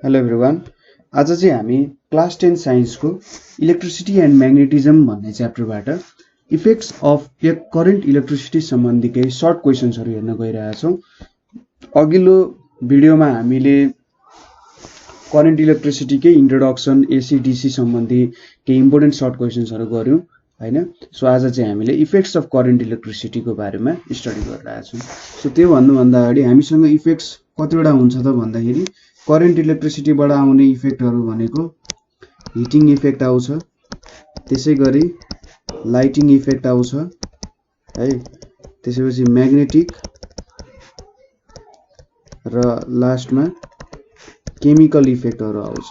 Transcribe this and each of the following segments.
Hello everyone. आज चाहिँ हामी क्लास 10 साइन्सको इलेक्ट्रिसिटी एन्ड म्याग्नेटिजम भन्ने च्याप्टरबाट इफेक्ट्स अफ करेन्ट इलेक्ट्रिसिटी सम्बन्धी केही सर्ट क्वेसन्सहरू हेर्न गइरहेछौँ। अघिल्लो भिडियोमा हामीले करेन्ट इलेक्ट्रिसिटीकै इन्ट्रोडक्सन एसी डीसी सम्बन्धी केही इम्पोर्टेन्ट सर्ट क्वेसन्सहरू गऱ्यौँ हैन। सो आज चाहिँ हामीले इफेक्ट्स अफ करेन्ट इलेक्ट्रिसिटीको बारेमा स्टडी गरिरहेछौँ। सो त्यो भन्नुभन्दा अगाडि हामीसँग इफेक्ट्स कतिवटा हुन्छ त भन्दाखेरि करेन्ट इलेक्ट्रिसिटीबाट आउने इफेक्टहरू भनेको हिटिङ इफेक्ट आउँछ, त्यसै गरी लाइटिङ इफेक्ट आउँछ है, त्यसैपछि म्याग्नेटिक र लास्टमा केमिकल इफेक्टहरू आउँछ।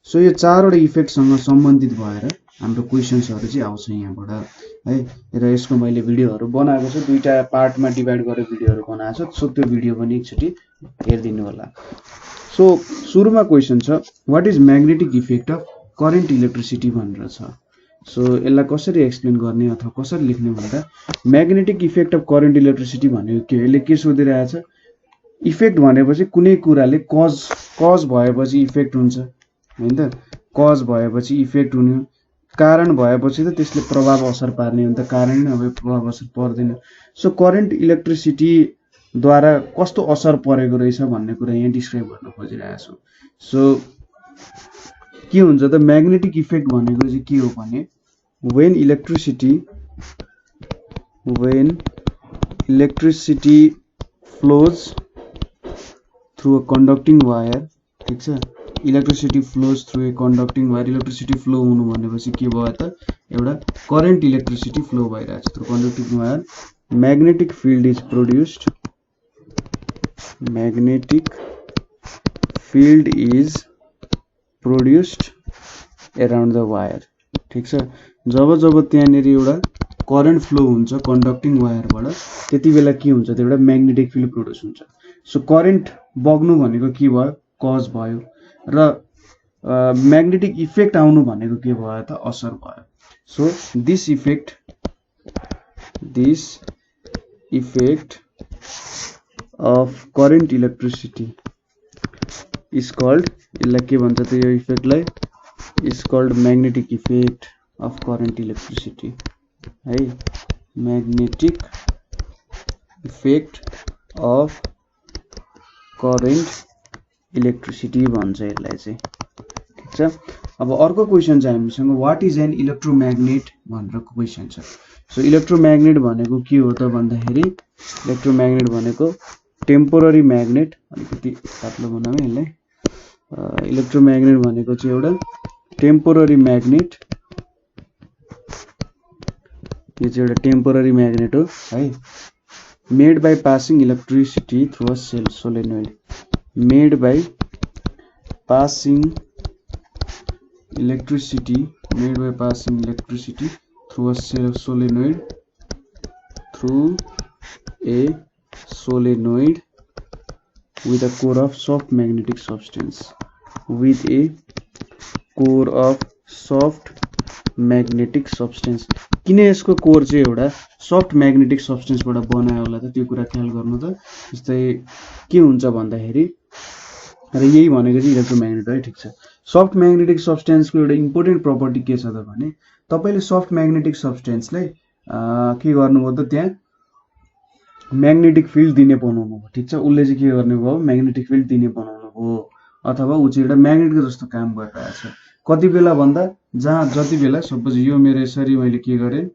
सो यो चारवटा इफेक्टसँग सम्बन्धित भएर हाम्रो क्वेसन्सहरू चाहिँ आउँछ यहाँबाट है। र यसको मैले भिडियोहरू बनाएको छु, दुईटा पार्टमा डिभाइड गरेर भिडियोहरू बनाएको छु। सो त्यो भिडियो पनि एकचोटि हेरिदिनु होला। सो सुरुमा क्वेसन छ, what is magnetic effect of current electricity भनेर छ। सो यसलाई कसरी एक्सप्लेन गर्ने अथवा कसरी लेख्ने भन्दा magnetic effect of current electricity भनेको के हो, यसले के सोधिरहेछ। इफेक्ट भनेपछि कुनै कुराले कज भएपछि इफेक्ट हुन्छ हैन त, कज भएपछि इफेक्ट हुने, कारण भएपछि त त्यसले प्रभाव असर पार्ने हो नि त, कारण नै नभए प्रभाव असर पर्दैन। सो करेन्ट इलेक्ट्रिसिटी द्वारा कस्तो असर परेको रहेछ भन्ने कुरा यहाँ डिस्क्राइब गर्न खोजिरहेको छु। सो के हुन्छ त म्याग्नेटिक इफेक्ट भनेको चाहिँ के हो भने when electricity flows through a conducting wire, ठीक छ, इलेक्ट्रिसिटी फ्लोज थ्रु ए कन्डक्टिङ वायर। इलेक्ट्रिसिटी फ्लो हुनु भनेपछि के भयो त, एउटा करेन्ट इलेक्ट्रिसिटी फ्लो भइरहेछ through conducting wire. Magnetic field is produced, magnetic field is produced around the wire, ठीक छ। जब जब त्यहाँनिर एउटा करेन्ट फ्लो हुन्छ कन्डक्टिङ वायरबाट, त्यति बेला के हुन्छ त, एउटा म्याग्नेटिक फिल्ड प्रोड्युस हुन्छ। सो करेन्ट बग्नु भनेको के भयो, कज भयो, र म्याग्नेटिक इफेक्ट आउनु भनेको के भयो त, असर भयो। So this effect of current electricity is called, यसलाई के भन्छ त, यो इफेक्टलाई is called magnetic effect of current electricity है। Magnetic effect of current electricity भन्छ यसलाई चाहिँ, ठिक छ। अब अर्को क्वेसन छ हामीसँग, व्हाट इज एन इलेक्ट्रोम्याग्नेट भनेर क्वेसन छ। सो इलेक्ट्रोम्याग्नेट भनेको के हो त भन्दाखेरि इलेक्ट्रोम्याग्नेट भनेको टेम्पोररी म्याग्नेट, अलिकति पातलो बनाऊ यसलाई। इलेक्ट्रोम्याग्नेट भनेको चाहिँ एउटा टेम्पोररी म्याग्नेट, यो चाहिँ एउटा टेम्पोररी म्याग्नेट हो है। Made by passing electricity through a solenoid, made by passing electricity through a solenoid with a core of soft magnetic substance, किन यसको कोर चाहिँ एउटा सफ्ट म्याग्नेटिक सब्सटेन्सबाट बनायो होला त, त्यो कुरा ख्याल गर्नु त। जस्तै के हुन्छ भन्दाखेरि, र यही भनेको चाहिँ इलेक्ट्रोम्याग्नेट है, ठिक छ। सफ्ट म्याग्नेटिक सब्सटेन्सको एउटा इम्पोर्टेन्ट प्रपर्टी के छ त भने, तपाईले सफ्ट म्याग्नेटिक सब्सटेन्सलाई के गर्नुभयो त, त्यहाँ म्याग्नेटिक फिल्ड दिने बनाउनु भयो, ठिक छ। उसले चाहिँ के गर्ने भयो, म्याग्नेटिक फिल्ड दिने बनाउनु भयो, अथवा ऊ चाहिँ एउटा म्याग्नेटको जस्तो काम गरिरहेछ। कति बेला भन्दा, जहाँ जति बेला सपोज यो मेरो यसरी मैले के गरेँ,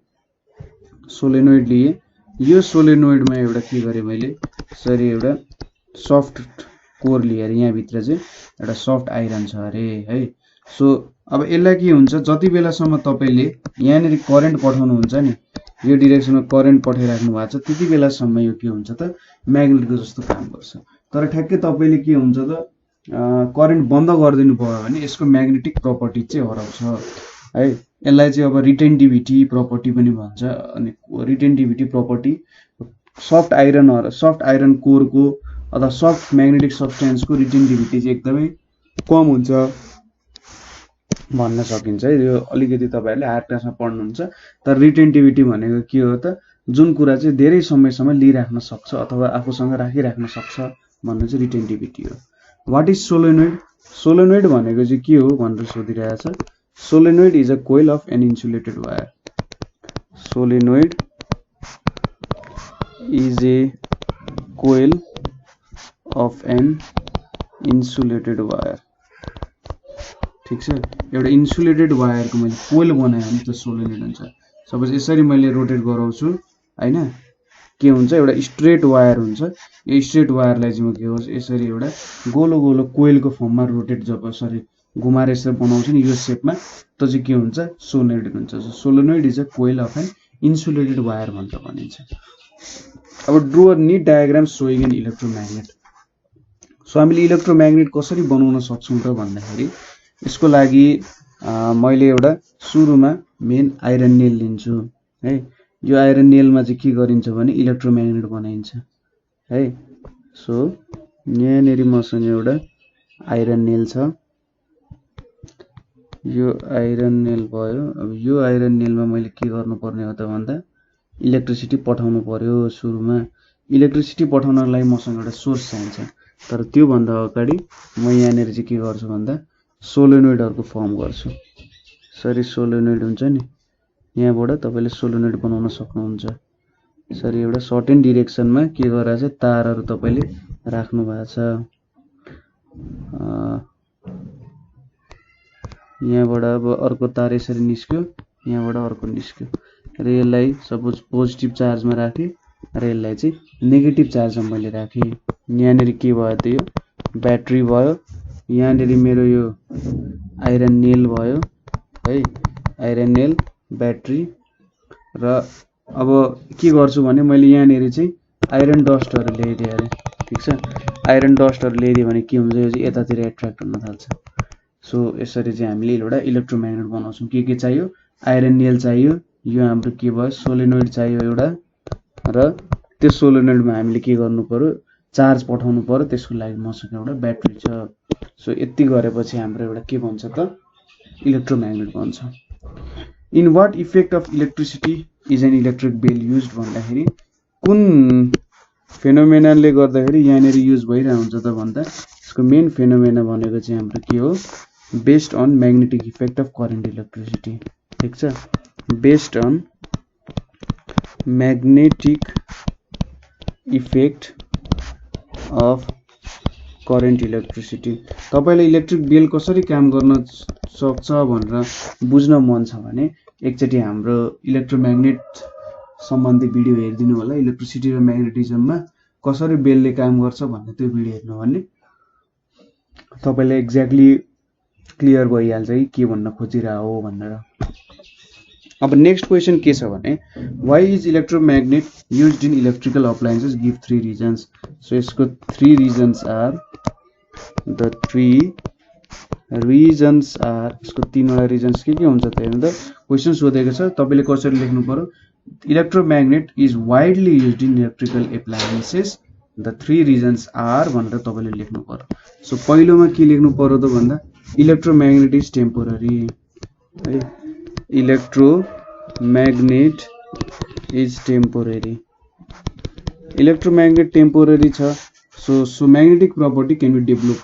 सोलेनोइड लिएँ, यो सोलेनोइडमा एउटा के गरेँ मैले, यसरी एउटा सफ्ट कोर लिएर यहाँभित्र चाहिँ एउटा सफ्ट आइरन छ अरे है। सो अब यसलाई के हुन्छ, जति बेलासम्म तपाईँले यहाँनिर करेन्ट पठाउनुहुन्छ नि, यो डिरेक्सनमा करेन्ट पठाइराख्नु भएको छ, त्यति बेलासम्म यो के हुन्छ त, म्याग्नेटको जस्तो काम गर्छ। तर ठ्याक्कै तपाईँले के हुन्छ त, करेन्ट बन्द गरिदिनु भयो भने यसको म्याग्नेटिक प्रपर्टी चाहिँ हराउँछ है। यसलाई चाहिँ अब रिटेन्टिभिटी प्रपर्टी पनि भन्छ। अनि रिटेन्टिभिटी प्रपर्टी सफ्ट आइरन कोरको अथवा सफ्ट म्याग्नेटिक सब्सटेन्सको रिटेन्टिभिटी चाहिँ एकदमै कम हुन्छ भन्न सकिन्छ है। यो अलिकति तपाईहरुले हायर क्लासमा पढ्नुहुन्छ। तर रिटेन्टिभिटी भनेको के हो त, जुन कुरा चाहिँ धेरै समयसम्म लिइराख्न सक्छ अथवा आफूसँग राखिराख्न सक्छ भन्ने चाहिँ रिटेन्टिभिटी हो। What is solenoid? सोलेनोइड भनेको चाहिँ के हो भनेर सोधिरहेछ। Solenoid is a coil of an insulated wire. Solenoid is a coil of an insulated wire. ठीक छ, एउटा इन्सुलेटेड वायरको मैले कोइल बनाएँ भने त्यो सोलेनोइड हुन्छ। सपोज यसरी मैले रोटेट गराउँछु हैन, के हुन्छ, एउटा स्ट्रेट वायर हुन्छ। यो स्ट्रेट वायरलाई चाहिँ म के गर्छु, यसरी एउटा गोलो गोलो कोइलको फर्ममा रोटेट जब घुमाएर यसरी बनाउँछु नि यो सेपमा, त चाहिँ के हुन्छ, सोलेनोइड हुन्छ। Solenoid is a coil of an insulated wire भनेर भनिन्छ। अब draw a neat diagram showing an electromagnet. So हामीले इलेक्ट्रोम्याग्नेट कसरी बनाउन सक्छौँ त भन्दाखेरि यसको लागि मैले एउटा सुरुमा मेन आइरन नेल लिन्छु है। यो आइरन नेलमा चाहिँ के गरिन्छ भने इलेक्ट्रोम्याग्नेट बनाइन्छ है। सो यहाँनेरि मसँग एउटा आइरन नेल छ, यो आइरन नेल भयो। अब यो आइरन नेलमा मैले के गर्नुपर्ने हो त भन्दा इलेक्ट्रिसिटी पठाउनु पर्यो। सुरुमा इलेक्ट्रिसिटी पठाउनको लागि मसँग एउटा सोर्स चाहिन्छ, तर त्यो भन्दा अगाडि म यहाँनेरि चाहिँ के गर्छु भन्दा सोलेनोइडहरुको फर्म गर्छु। सरी सोलेनोइड हुन्छ नि, यहाँबाट तपाईले सोलेनोइड बनाउन सक्नुहुन्छ। सरी एउटा सर्टेन डाइरेक्सनमा के गराछ, तारहरु तपाईले राख्नु भएको छ। यहाँबाट अब अर्को तार यसरी निस्क्यो, यहाँबाट अर्को निस्क्यो र यसलाई सपोज पोजिटिभ चार्जमा राखे र यसलाई चाहिँ नेगेटिभ चार्जमा मैले राखे। यहाँनेरि के भयो त, यो ब्याट्री भयो। यहाँनेरि मेरो यो आइरन नेल भयो है, आइरन नेल, ब्याट्री। र अब के गर्छु भने मैले यहाँनेरि चाहिँ आइरन डस्टहरु ल्याइदिए अरे। ठीक छ, आइरन डस्टहरु ल्याइदिए भने के हुन्छ, यो चाहिँ यतातिर एट्र्याक्ट हुन थाल्छ। सो यसरी चाहिँ हामीले एउटा इलेक्ट्रोम्याग्नेट बनाउँछौँ। के चाहियो, आइरन नेल चाहियो, यो हाम्रो के भयो सोलेनोइड चाहियो एउटा, र त्यो सोलेनोइडमा हामीले के गर्नु पर्यो, चार्ज पठाउनु पर्यो। त्यसको लागि मसँग एउटा ब्याट्री छ। सो यति गरेपछि हाम्रो एउटा के बन्छ त, इलेक्ट्रोम्याग्नेट बन्छ। In what effect of electricity is an electric bell used भन्दाखेरि कुन फेनोमेनाले गर्दाखेरि यहाँनेर युज भइरहेको हुन्छ त भन्दा यसको मेन फेनोमेना भनेको चाहिँ हाम्रो के हो, based on magnetic effect of current electricity. ठीक छ, based on magnetic effect of current electricity. तपाईलाई इलेक्ट्रिक बेल कसरी काम गर्न सक्छ भनेर बुझ्न मन छ भने एकचोटि हाम्रो इलेक्ट्रोम्याग्नेट सम्बन्धी भिडियो हेरिदिनु होला। इलेक्ट्रिसिटी र म्याग्नेटिजममा कसरी बेलले काम गर्छ भन्ने त्यो भिडियो हेर्नु भने तपाईलाई एक्ज्याक्टली क्लियर भइहाल्छ कि के भन्न खोजिरहेको हो भनेर। अब नेक्स्ट क्वेशन के छ भने why is electromagnet used in electrical appliances, give 3 reasons. So यसको 3 reasons are, the 3 reasons are, यसको 3 वटा रिजन्स के हुन्छ त हेर्नु त। क्वेशन सोधेको छ, तपाईले कसरी लेख्नु पर्यो, electromagnet is widely used in electrical appliances, the 3 reasons are भनेर तपाईले लेख्नु पर्यो। सो पहिलोमा के लेख्नु पर्यो त भन्दा इलेक्ट्रोम्याग्नेट इज टेम्पोररी है, electromagnet is temporary. Electromagnet temporary छ। So magnetic property can be develop.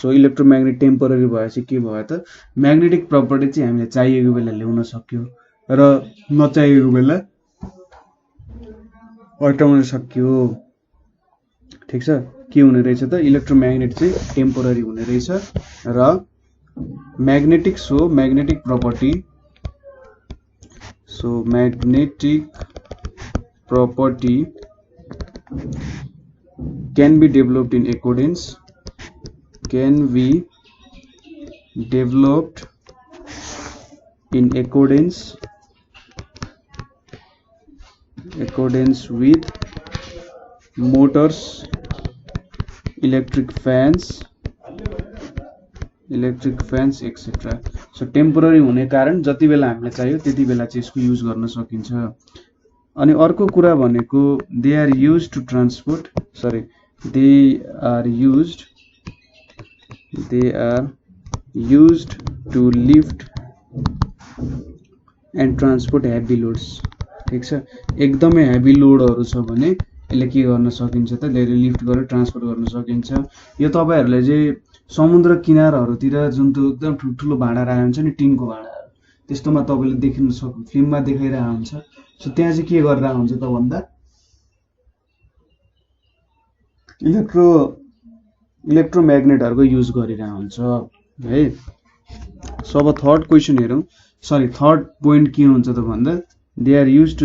So electromagnet temporary भएपछि के भयो त, म्याग्नेटिक प्रपर्टी चाहिँ हामीले चाहिएको बेला ल्याउन सक्यो र नचाहिएको बेला हटाउन सक्यो। ठीक छ, के हुने रहेछ त, इलेक्ट्रोम्याग्नेट चाहिँ टेम्पोररी हुने रहेछ र magnetic, so magnetic property, so magnetic property can be developed in accordance, can be developed in accordance with motors, electric fans etc. So temporary हुने कारण जति बेला हामीलाई चाहियो त्यति बेला चाहिँ यसको युज गर्न सकिन्छ। अनि अर्को कुरा भनेको they are used to transport, sorry they are used to lift and transport heavy loads. ठीक छ, एकदमै हेभी लोडहरु छ भने यसले के गर्न सकिन्छ त, लिफ्ट गरेर ट्रान्सपोर्ट गर्न सकिन्छ। यो तपाईहरुले चाहिँ समुद्र किनारहरूतिर जुन त्यो एकदम ठुल्ठुलो भाँडा राखेको हुन्छ नि, टिनको भाँडाहरू, त्यस्तोमा तपाईँले देखिन सक्नु, फिल्ममा देखाइरहेको हुन्छ। सो त्यहाँ चाहिँ के गरेर हुन्छ त भन्दा इलेक्ट्रोम्याग्नेटहरूको युज गरिरहेको हुन्छ है। सो अब थर्ड क्वेसन हेरौँ, सरी थर्ड पोइन्ट के हुन्छ त भन्दा they are use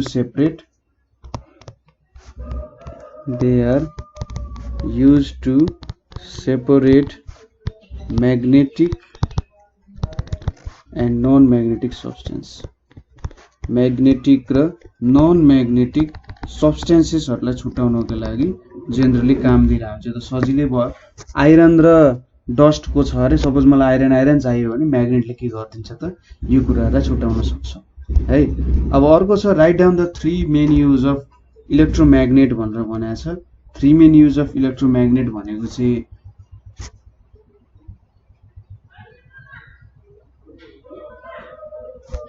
to separate magnetic and non magnetic substance. Magnetic र नन म्याग्नेटिक सब्सटेन्सेसहरूलाई छुट्याउनको लागि जेनरली काम दिइरहेको हुन्छ। त सजिलै भयो, आइरन र डस्टको छ अरे, सपोज मलाई आइरन चाहियो भने म्याग्नेटले के गरिदिन्छ त यो कुराहरूलाई छुट्याउन सक्छ है। अब अर्को छ write down the 3 main use of electromagnet भनेर भनेको छ। 3 मेन युज अफ इलेक्ट्रोम्याग्नेट भनेको चाहिँ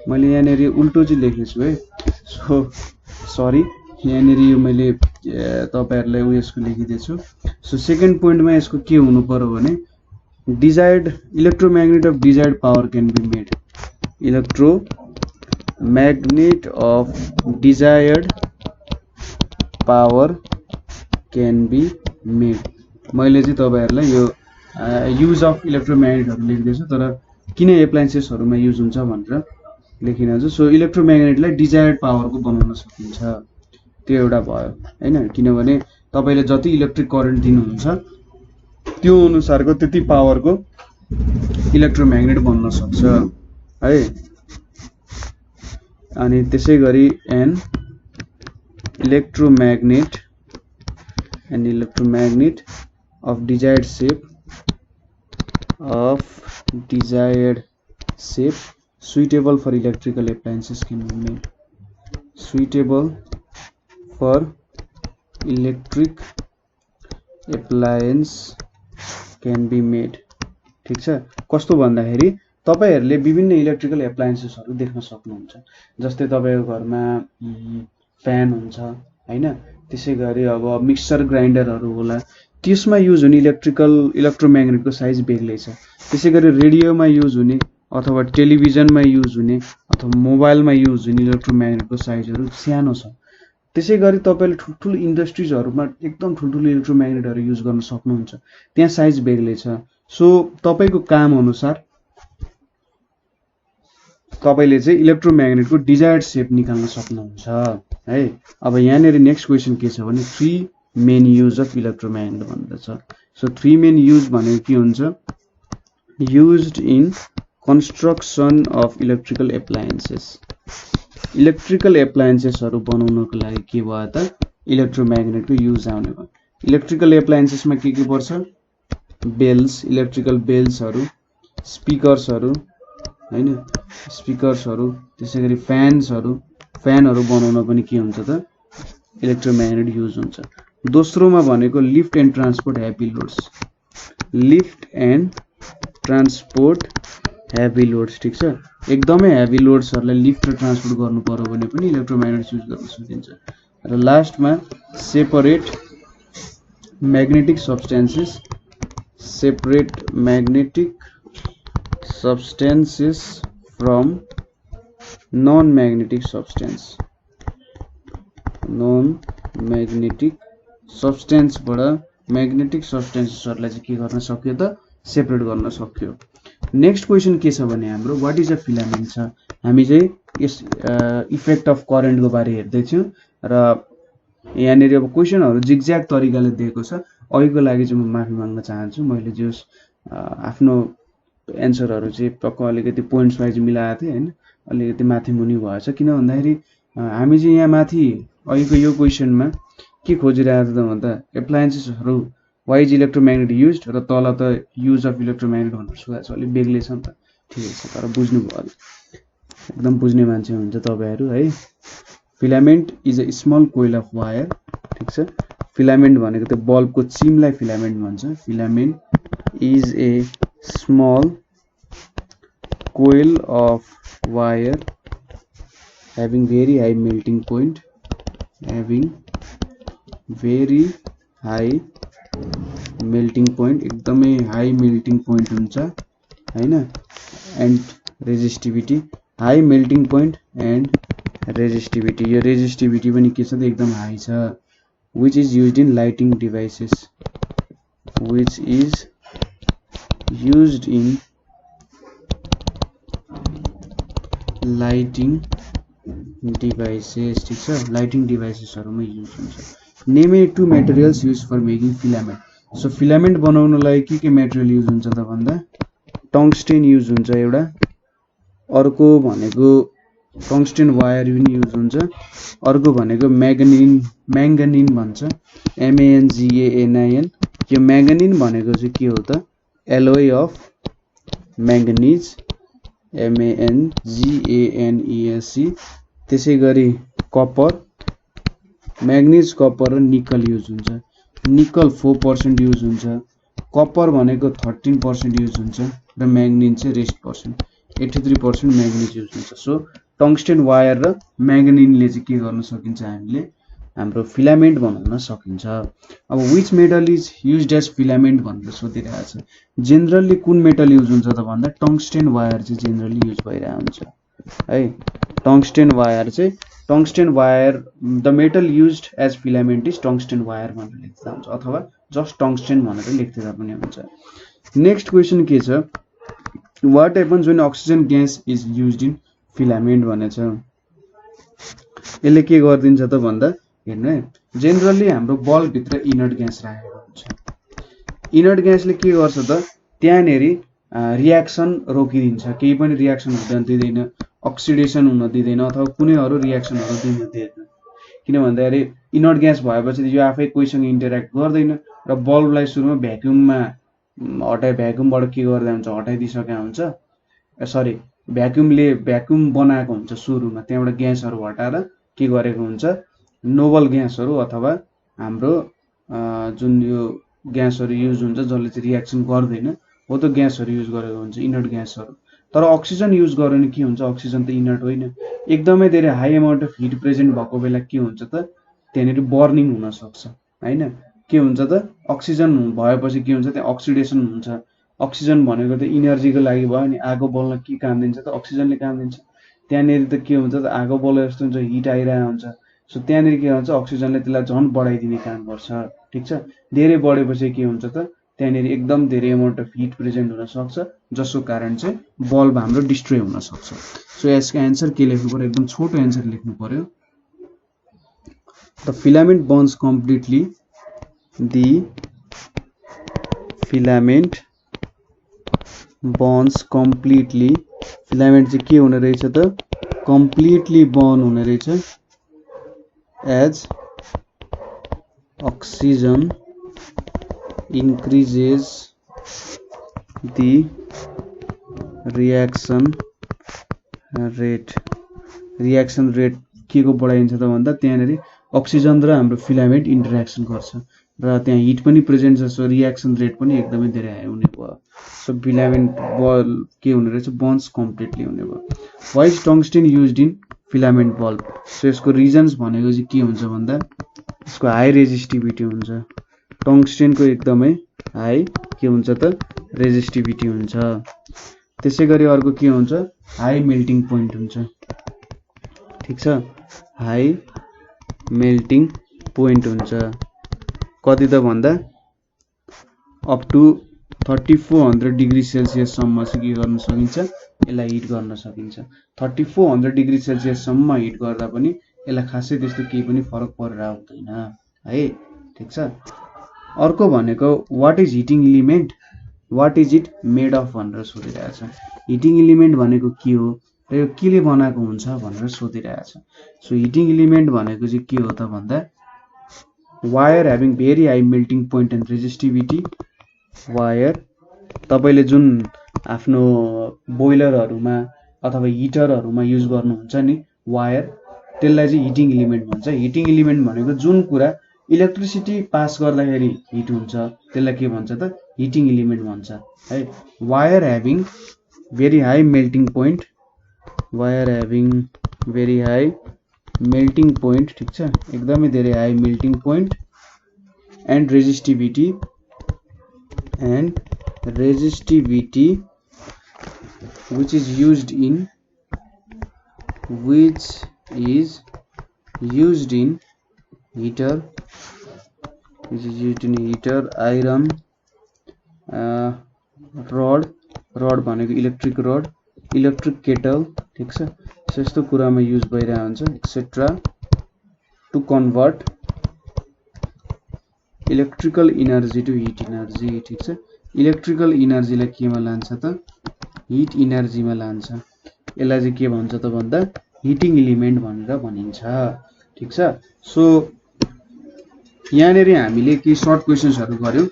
मैले यहाँनिर उल्टो चाहिँ लेखेको छु है, सो सरी, यहाँनिर यो मैले तपाईहरुलाई उयसको लेखिदिएछु। सो सेकेन्ड पोइन्टमा यसको के हुनु पर्यो भने desired electromagnet of desired power can be made. Electromagnet of desired power can be made. मैले चाहिँ तपाईहरुलाई यो युज अफ इलेक्ट्रोम्याग्नेटहरु लेख्दैछु, तर किन एप्लायन्सेसहरुमा युज हुन्छ भनेर लेखिरहेको छु। सो इलेक्ट्रोम्याग्नेटलाई डिजायर्ड पावरको बनाउन सकिन्छ, त्यो एउटा भयो हैन, किनभने तपाईले जति इलेक्ट्रिक करेन्ट दिनुहुन्छ त्यो अनुसारको त्यति पावरको इलेक्ट्रोम्याग्नेट बन्न सक्छ है। अनि त्यसैगरी an electromagnet of desired shape suitable for electrical appliances can be made। suitable for electric appliance can be made। ठीक छ। कस्तो भन्दाखेरि तपाईहरुले विभिन्न इलेक्ट्रिकल एप्लायन्सेसहरु देख्न सक्नुहुन्छ, जस्तै तपाईको घरमा फ्यान हुन्छ हैन, त्यसैगरी अब मिक्सर ग्राइन्डरहरु होला, त्यसमा युज हुने इलेक्ट्रोम्याग्नेटको साइज बेग्लै छ। त्यसैगरी रेडियोमा युज हुने अथवा टेलिभिजनमा युज हुने अथवा मोबाइलमा युज हुने इलेक्ट्रोम्याग्नेटको साइजहरु सानो छ। त्यसैगरी तपाईले ठुल्ठुलो इन्डस्ट्रिजहरुमा एकदम ठुल्ठुलो इलेक्ट्रोम्याग्नेटहरु युज गर्न सक्नुहुन्छ, त्यहाँ साइज बेग्लै छ। सो तपाईको काम अनुसार तपाईले चाहिँ इलेक्ट्रोम्याग्नेटको डिजायर्ड शेप निकाल्न सक्नुहुन्छ है। अब यहाँनेरि नेक्स्ट क्वेशन के छ भने 3 मेन युज अफ इलेक्ट्रोम्याग्नेट भनेर छ। सो 3 मेन युज भनेको के हुन्छ? Used in construction of electrical appliances। Electrical एप्लायन्सेसहरु बनाउनको लागि के भयो त इलेक्ट्रोम्याग्नेटको युज आउने भयो। इलेक्ट्रिकल एप्लायन्सेसमा के पर्छ? बेल्स, इलेक्ट्रिकल बेल्सहरु, स्पिकर्सहरु हैन, स्पिकर्सहरु, त्यसैगरी फ्यानहरु बनाउन पनि के हुन्छ त इलेक्ट्रोम्याग्नेट युज हुन्छ। दोस्रोमा भनेको lift and transport heavy loads. Lift and transport heavy loads, ठीक छ। एकदमै हेभी लोड्सहरुलाई लिफ्ट र ट्रान्सपोर्ट गर्नु पर्यो भने पनि इलेक्ट्रोम्याग्नेट युज गर्न सकिन्छ। र लास्टमा separate magnetic substances from non magnetic सब्सटेन्सबाट म्याग्नेटिक सब्सटेन्सेसहरुलाई चाहिँ के गर्न सक्यो त सेपरेट गर्न सक्यो। नेक्स्ट क्वेशन के छ भने हाम्रो व्हाट इज अ फिलामेन्ट छ। हामी चाहिँ यस इफेक्ट अफ करेन्टको बारे हेर्दै थियौं र यहाँनेरि अब क्वेशनहरु जिगज्याग तरिकाले दिएको छ। अहिलेको लागि चाहिँ म माफी माग्न चाहन्छु, मैले जस आफ्नो एन्सरहरु चाहिँ टक्क अलिकति पोइन्ट्स वाइज मिलाएको थिएँ हैन, अलिकति माथि मुनि भएछ। किन भन्दाखेरि हामी चाहिँ यहाँ माथि अहिलेको यो क्वेशनमा के खोजिरहेको छ त भन्दा एप्लायन्सेसहरु वाइ इज इलेक्ट्रोम्याग्नेट युज्ड र तल त युज अफ इलेक्ट्रोम्याग्नेट भनेर सुगाछ, अलि बेग्लै छ नि त। ठिकै छ, तर बुझ्नु भयो, एकदम बुझ्ने मान्छे हुन्छ तपाईहरु है। Filament is a small coil of wire, ठीक छ। फिलामेन्ट भनेको त बल्बको चिमलाई फिलामेन्ट भन्छ। Filament is a small coil of wire having very high melting point, having very high melting point एकदमै हाई मेल्टिङ पोइन्ट हुन्छ हैन and resistivity high melting point and resistivity यो रेजिस्टिभिटी पनि के छ त एकदम हाई छ which is used in lighting devices which is used in lighting devices ठीक छ lighting devices हरुमा युज हुन्छ name two materials used for making filament so filament बनाउनलाई के मेटेरियल युज हुन्छ त भन्दा टंगस्टेन युज हुन्छ एउटा अर्को भनेको टंगस्टेन वायर पनि युज हुन्छ अर्को भनेको म्याङ्गानिन भन्छ MANGANIN यो म्याङ्गानिन भनेको चाहिँ के हो त एलोय अफ म्याङ्गनिज MANGANESE त्यसैगरी कपर म्याग्निज कपर र निकल युज हुन्छ निकल 4% युज हुन्छ कपर भनेको 13% युज हुन्छ र म्याग्निज चाहिँ रेस्ट पर्सेन्ट 83% म्याग्निज युज हुन्छ सो टंगस्टेन वायर र म्याग्निनले चाहिँ के गर्न सकिन्छ हामीले हाम्रो फिलामेन्ट बनाउन सकिन्छ अब which metal is used as filament भनेर सोधिरहेको छ जनरली कुन मेटल युज हुन्छ त भन्दा टंगस्टेन वायर चाहिँ जनरली युज भइरहेको हुन्छ है tungsten wire the metal used as filament is tungsten wire भनेर लेख्दा हुन्छ अथवा जस्ट टंगस्टेन भनेर लेख्दा पनि हुन्छ नेक्स्ट क्वेशन के छ what happens when oxygen gas is used in filament भनेछ यसले के गर्दिन्छ त भन्दा हेर्नु है जनरली हाम्रो बल्ब भित्र इनर्ट ग्यास राखेको हुन्छ इनर्ट ग्यासले के गर्छ त त्यहाँनेरि रियाक्सन रोकिदिन्छ केही पनि रियाक्सन हुन दिँदैन अक्सिडेसन हुन दिँदैन अथवा कुनै अरु रियाक्सनहरु दिन दिँदैन किन भन्दाखेरि इनर्ट ग्यास भएपछि यो आफै कोहीसँग इन्टरेक्ट गर्दैन र बल्बलाई सुरुमा भ्याक्युममा भ्याक्युमबाट के गर्दै हुन्छ हटाइदिसकेका हुन्छ सरी भ्याक्युम बनाएको हुन्छ सुरुमा त्यहाँबाट ग्यासहरु हटाएर के गरेको हुन्छ नोबल ग्यासहरु अथवा हाम्रो जुन यो ग्यासहरु युज हुन्छ जसले चाहिँ रियाक्सन गर्दैन हो त ग्यासहरु युज गरेको हुन्छ इनर्ट ग्यासहरु तर अक्सिजन युज गर्यो भने के हुन्छ अक्सिजन त इनर्ट होइन एकदमै धेरै high amount of heat present भएको बेला के हुन्छ त त्यहाँनेरि बर्निङ हुन सक्छ हैन के हुन्छ त अक्सिजन भएपछि के हुन्छ त्यहाँ अक्सिडेसन हुन्छ अक्सिजन भनेको त इनर्जीको लागि भयो नि आगो बल्न के काम दिन्छ त अक्सिजनले काम दिन्छ त्यहाँनेरि त के हुन्छ त आगो बले जस्तो हुन्छ हिट आइरहेको हुन्छ सो त्यहाँनेरि के हुन्छ अक्सिजनले त्यसलाई झन् बढाइदिने काम गर्छ ठीक छ धेरै बढेपछि के हुन्छ त त्यहाँनेरि एकदम धेरै अमाउन्ट अफ हिट प्रेजेन्ट हुन सक्छ जसको कारण चाहिँ बल्ब हाम्रो डिस्ट्रोय हुन सक्छ सो यसको आन्सर के लेख्नु पर्यो एकदम छोटो आन्सर लेख्नु पर्यो the filament Burns completely the filament Burns completely filament चाहिँ के हुने रहेछ त कम्प्लिटली बर्न हुने रहेछ as oxygen increases the reaction rate के को बढाइन्छ त भन्दा त्यहाँनेरि अक्सिजन र हाम्रो फिलामेन्ट इन्टरेक्सन गर्छ र त्यहाँ हिट पनि प्रेजेन्ट छ सो रियाक्सन रेट पनि एकदमै धेरै हाई हुने भयो सो फिलामेन्ट बल्ब के हुने रहेछ बर्न्स कम्प्लिटली हुने भयो why is tungsten used in filament bulb so यसको रिजन्स भनेको चाहिँ के हुन्छ भन्दा यसको हाई रेजिस्टिभिटी हुन्छ टंगस्टेनको एकदमै हाई के हुन्छ त रेजिस्टिभिटी हुन्छ त्यसैगरी अर्को के हुन्छ हाई मेल्टिङ पोइन्ट हुन्छ ठीक छ हाई मेल्टिङ पोइन्ट हुन्छ कति त भन्दा अप टु 3400 डिग्री सेल्सियस सम्म चाहिँ के गर्न सकिन्छ यसलाई हिट गर्न सकिन्छ 3400 डिग्री सेल्सियस सम्म हिट गर्दा पनि यसलाई खासै त्यस्तो केही पनि फरक परेर आउँदैन है ठीक छ अर्को भनेको what is heating element what is it made of भनेर सोधिरहेको छ हिटिङ एलिमेन्ट भनेको के हो र यो केले बनाएको हुन्छ भनेर सोधिरहेको छ सो हिटिङ एलिमेन्ट भनेको चाहिँ के हो त भन्दा wire having very high melting point and resistivity wire तपाईले जुन आफ्नो बोइलरहरुमा अथवा हिटरहरुमा युज गर्नुहुन्छ नि वायर त्यसलाई चाहिँ हिटिङ एलिमेन्ट भन्छ हिटिङ एलिमेन्ट भनेको जुन कुरा इलेक्ट्रिसिटी पास गर्दाखेरि हिट हुन्छ त्यसलाई के भन्छ त हिटिङ एलिमेन्ट भन्छ है wire having very high melting point wire having very high melting point ठीक छ एकदमै धेरै high melting point and resistivity which is used in heater iron rod भनेको इलेक्ट्रिक केटल ठीक छ यस्तो कुरामा युज भइरहेको हुन्छ etcetera to convert electrical energy to heat energy ठीक छ इलेक्ट्रिकल इनर्जीलाई केमा लान्छ त हिट इनर्जीमा लान्छ यसलाई चाहिँ के भन्छ त भन्दा हिटिङ एलिमेन्ट भनेर भनिन्छ ठीक छ सो यहाँनेरि हामीले के सर्ट क्वेशन्सहरु गर्यौं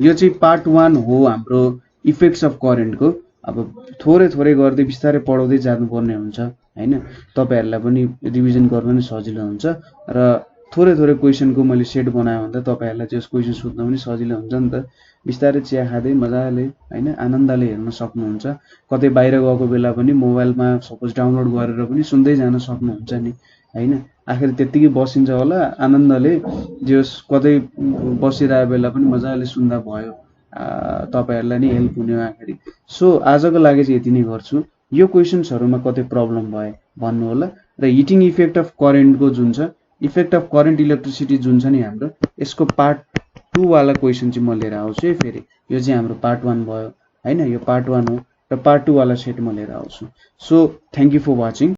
यो चाहिँ पार्ट 1 हो हाम्रो इफेक्ट्स अफ करेन्ट को अब थोरै गर्दै बिस्तारै पढाउँदै जानुपर्ने हुन्छ हैन तपाईहरुलाई पनि रिभिजन गर्न पनि सजिलो हुन्छ र थोरै क्वेशनको मैले सेट बनाए भन्दा तपाईहरुलाई त्यस क्वेशन सोध्न पनि सजिलो हुन्छ नि त बिस्तारै चिया खादै मजाले हैन आनन्दले हेर्न सक्नुहुन्छ कतै बाहिर गएको बेला पनि मोबाइलमा सपोज डाउनलोड गरेर पनि सुन्दै जान सक्नुहुन्छ नि हैन आखिर त्यतिकै बसिन्छ होला आनन्दले जस कतै बसिरहेको बेला पनि मजाले सुन्दा भयो तपाईहरुलाई नि हेल्प हुने आखिर सो आजको लागि चाहिँ यति नै गर्छु यो क्वेशन्सहरुमा कतै प्रब्लम भए भन्नु होला र हिटिङ इफेक्ट अफ करेन्ट को जुन छ इफेक्ट अफ करेन्ट इलेक्ट्रिसिटी जुन छ नि हाम्रो यसको पार्ट 2 वाला क्वेशन चाहिँ म लिएर आउँछु है फेरि यो चाहिँ हाम्रो पार्ट 1 भयो हैन यो पार्ट 1 हो र पार्ट 2 वाला सेट म लिएर आउँछु so thank you for watching